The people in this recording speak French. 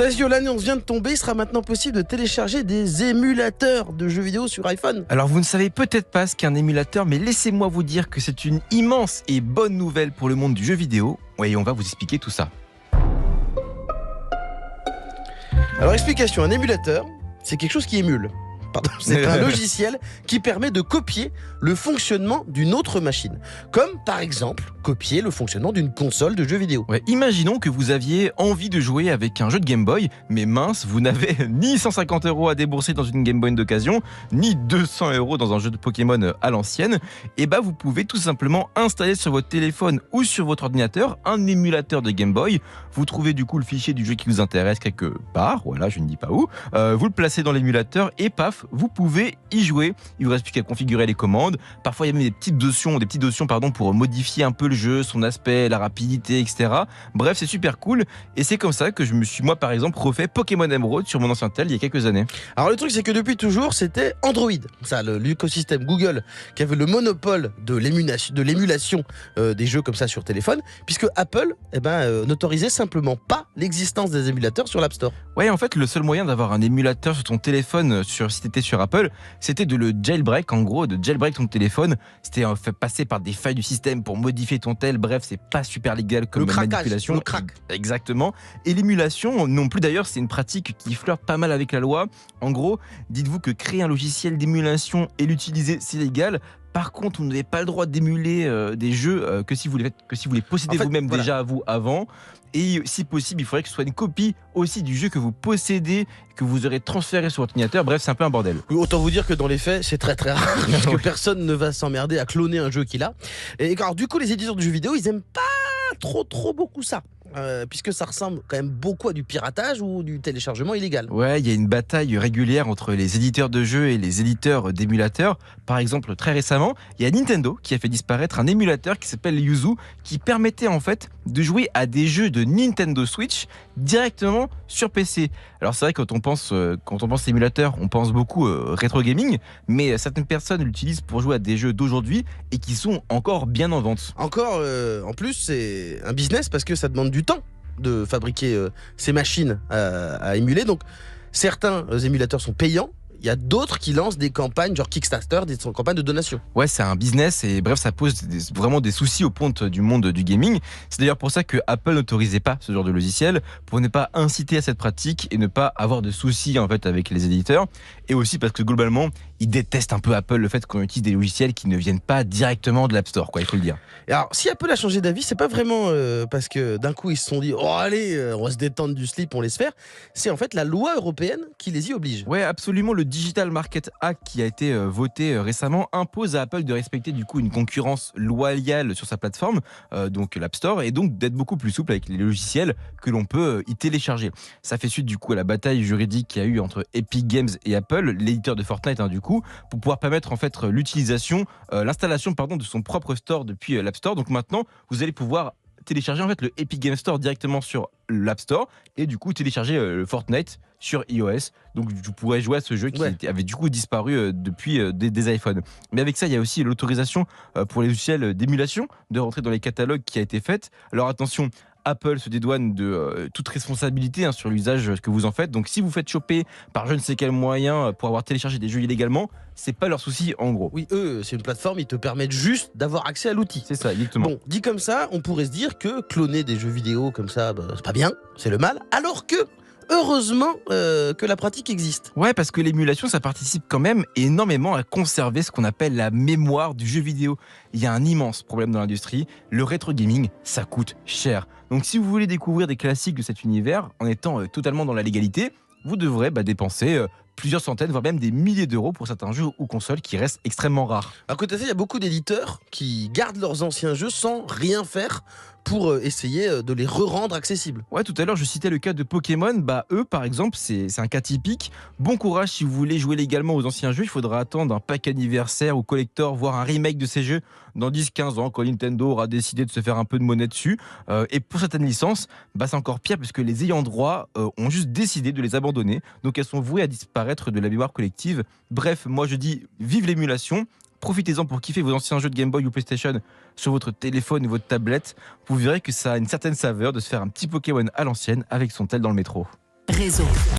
Tasio, l'annonce vient de tomber, il sera maintenant possible de télécharger des émulateurs de jeux vidéo sur iPhone. Alors vous ne savez peut-être pas ce qu'est un émulateur, mais laissez-moi vous dire que c'est une immense et bonne nouvelle pour le monde du jeu vidéo. Ouais, et on va vous expliquer tout ça. Alors explication, un émulateur, c'est quelque chose qui émule. Pardon, c'est un logiciel qui permet de copier le fonctionnement d'une autre machine. Comme par exemple, copier le fonctionnement d'une console de jeux vidéo. Ouais, imaginons que vous aviez envie de jouer avec un jeu de Game Boy, mais mince, vous n'avez ni 150 € à débourser dans une Game Boy d'occasion, ni 200 € dans un jeu de Pokémon à l'ancienne. Et bah vous pouvez tout simplement installer sur votre téléphone ou sur votre ordinateur un émulateur de Game Boy. Vous trouvez du coup le fichier du jeu qui vous intéresse quelque part, voilà, je ne dis pas où. Vous le placez dans l'émulateur et paf, vous pouvez y jouer. Il vous reste plus qu'à configurer les commandes. Parfois, il y a même des petites notions pour modifier un peu le jeu, son aspect, la rapidité, etc. Bref, c'est super cool. Et c'est comme ça que je me suis, moi, par exemple, refait Pokémon Emerald sur mon ancien tel il y a quelques années. Alors, le truc, c'est que depuis toujours, c'était Android. Ça, l'écosystème Google, qui avait le monopole de l'émulation des jeux comme ça sur téléphone, puisque Apple n'autorisait simplement pas l'existence des émulateurs sur l'App Store. Ouais, en fait, le seul moyen d'avoir un émulateur sur ton téléphone, si t'étais sur Apple, c'était de le jailbreak, en gros, de jailbreak ton téléphone. C'était fait passer par des failles du système pour modifier ton tel. Bref, c'est pas super légal comme manipulation. Le crack. Exactement. Et l'émulation, non plus d'ailleurs, c'est une pratique qui flirte pas mal avec la loi. En gros, dites-vous que créer un logiciel d'émulation et l'utiliser, c'est légal. Par contre, vous n'avez pas le droit d'émuler des jeux que si vous les possédez vous-même déjà à vous avant. Et si possible, il faudrait que ce soit une copie aussi du jeu que vous possédez, que vous aurez transféré sur votre ordinateur. Bref, c'est un peu un bordel. Oui, autant vous dire que dans les faits, c'est très très rare, parce que personne ne va s'emmerder à cloner un jeu qu'il a. Et alors du coup, les éditeurs de jeux vidéo, ils aiment pas trop beaucoup ça. Puisque ça ressemble quand même beaucoup à du piratage ou du téléchargement illégal. Ouais, il y a une bataille régulière entre les éditeurs de jeux et les éditeurs d'émulateurs. Par exemple, très récemment, il y a Nintendo qui a fait disparaître un émulateur qui s'appelle Yuzu, qui permettait en fait de jouer à des jeux de Nintendo Switch directement sur PC. Alors c'est vrai que quand on pense émulateur, on pense beaucoup rétro gaming, mais certaines personnes l'utilisent pour jouer à des jeux d'aujourd'hui et qui sont encore bien en vente. Encore, en plus, c'est un business parce que ça demande du temps de fabriquer ces machines à émuler. Donc certains émulateurs sont payants. Il y a d'autres qui lancent des campagnes genre Kickstarter, des campagnes de donation. Ouais, c'est un business et bref, ça pose vraiment des soucis aux pontes du monde du gaming. C'est d'ailleurs pour ça que Apple n'autorisait pas ce genre de logiciel, pour ne pas inciter à cette pratique et ne pas avoir de soucis en fait avec les éditeurs. Et aussi parce que globalement, ils détestent un peu Apple le fait qu'on utilise des logiciels qui ne viennent pas directement de l'App Store, quoi, il faut le dire. Et alors, si Apple a changé d'avis, c'est pas vraiment parce que d'un coup ils se sont dit oh allez, on va se détendre du slip, on laisse faire. C'est en fait la loi européenne qui les y oblige. Ouais, absolument. Le Digital Market Act qui a été voté récemment impose à Apple de respecter du coup une concurrence loyale sur sa plateforme, donc l'App Store, et donc d'être beaucoup plus souple avec les logiciels que l'on peut y télécharger. Ça fait suite du coup à la bataille juridique qu'il y a eu entre Epic Games et Apple, l'éditeur de Fortnite, du coup, pour pouvoir permettre en fait l'installation de son propre store depuis l'App Store. Donc maintenant, vous allez pouvoir télécharger en fait le Epic Games Store directement sur l'App Store et du coup télécharger le Fortnite sur iOS. Donc vous pourrez jouer à ce jeu qui avait du coup disparu depuis des iPhones. Mais avec ça, il y a aussi l'autorisation pour les logiciels d'émulation de rentrer dans les catalogues qui a été faite. Alors attention, Apple se dédouane de toute responsabilité sur l'usage que vous en faites. Donc si vous faites choper par je ne sais quel moyen pour avoir téléchargé des jeux illégalement, c'est pas leur souci en gros. Oui, eux, c'est une plateforme, ils te permettent juste d'avoir accès à l'outil. C'est ça, exactement. Bon, dit comme ça, on pourrait se dire que cloner des jeux vidéo comme ça, c'est pas bien, c'est le mal, alors que heureusement que la pratique existe. Ouais, parce que l'émulation, ça participe quand même énormément à conserver ce qu'on appelle la mémoire du jeu vidéo. Il y a un immense problème dans l'industrie, le rétro gaming, ça coûte cher. Donc si vous voulez découvrir des classiques de cet univers en étant totalement dans la légalité, vous devrez dépenser plusieurs centaines, voire même des milliers d'euros pour certains jeux ou consoles qui restent extrêmement rares. À côté de ça, il y a beaucoup d'éditeurs qui gardent leurs anciens jeux sans rien faire pour essayer de les re-rendre accessibles. Ouais, tout à l'heure, je citais le cas de Pokémon. Eux, par exemple, c'est un cas typique. Bon courage si vous voulez jouer légalement aux anciens jeux. Il faudra attendre un pack anniversaire ou collector, voire un remake de ces jeux dans 10-15 ans, quand Nintendo aura décidé de se faire un peu de monnaie dessus. Et pour certaines licences, c'est encore pire, puisque les ayants droit ont juste décidé de les abandonner. Donc elles sont vouées à disparaître de la mémoire collective. Bref, moi je dis, vive l'émulation. Profitez-en pour kiffer vos anciens jeux de Game Boy ou PlayStation sur votre téléphone ou votre tablette. Vous verrez que ça a une certaine saveur de se faire un petit Pokémon à l'ancienne avec son tel dans le métro. Réseau.